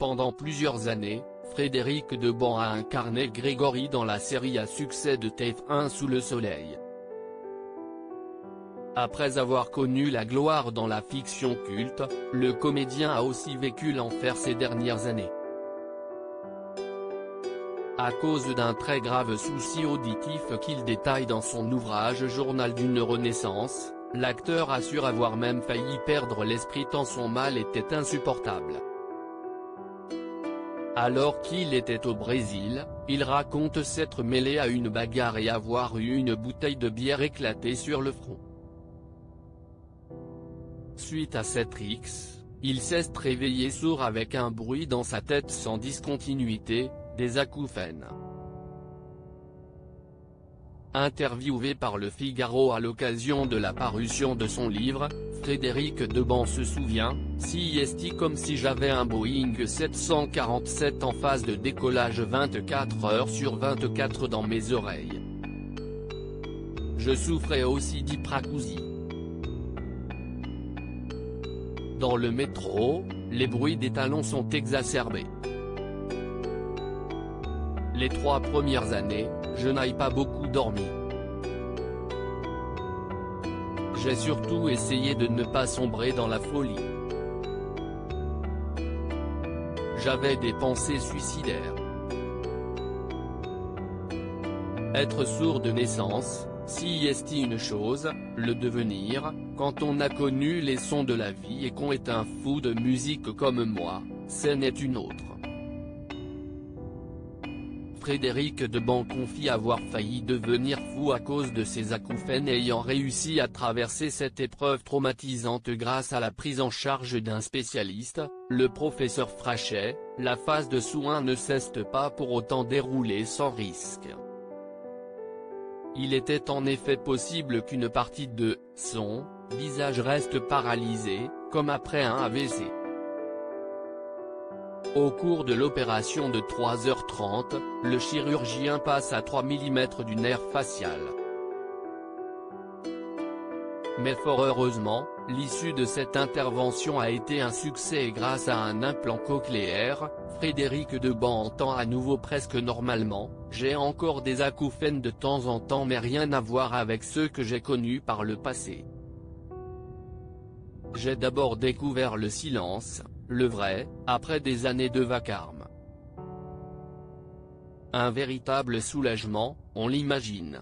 Pendant plusieurs années, Frédéric Deband a incarné Grégory dans la série à succès de TF1 Sous le soleil. Après avoir connu la gloire dans la fiction culte, le comédien a aussi vécu l'enfer ces dernières années. À cause d'un très grave souci auditif qu'il détaille dans son ouvrage Journal d'une renaissance, l'acteur assure avoir même failli perdre l'esprit tant son mal était insupportable. Alors qu'il était au Brésil, il raconte s'être mêlé à une bagarre et avoir eu une bouteille de bière éclatée sur le front. Suite à cette rixe, il s'est réveillé sourd avec un bruit dans sa tête sans discontinuité, des acouphènes. Interviewé par Le Figaro à l'occasion de la parution de son livre, Frédéric Deband se souvient, « Si est comme si j'avais un Boeing 747 en phase de décollage 24 heures sur 24 dans mes oreilles. Je souffrais aussi d'hypracousie. Dans le métro, les bruits des talons sont exacerbés. Les 3 premières années, je n'ai pas beaucoup dormi. J'ai surtout essayé de ne pas sombrer dans la folie. J'avais des pensées suicidaires. Être sourd de naissance, si est une chose, le devenir, quand on a connu les sons de la vie et qu'on est un fou de musique comme moi, c'en est une autre. » Frédéric Deband confie avoir failli devenir fou à cause de ses acouphènes ayant réussi à traverser cette épreuve traumatisante grâce à la prise en charge d'un spécialiste, le professeur Frachet. La phase de soins ne s'est pas pour autant déroulée sans risque. Il était en effet possible qu'une partie de son visage reste paralysée, comme après un AVC. Au cours de l'opération de 3h30, le chirurgien passe à 3 mm du nerf facial. Mais fort heureusement, l'issue de cette intervention a été un succès et grâce à un implant cochléaire, Frédéric Deband entend à nouveau presque normalement. J'ai encore des acouphènes de temps en temps mais rien à voir avec ceux que j'ai connus par le passé. J'ai d'abord découvert le silence, le vrai, après des années de vacarme. Un véritable soulagement, on l'imagine.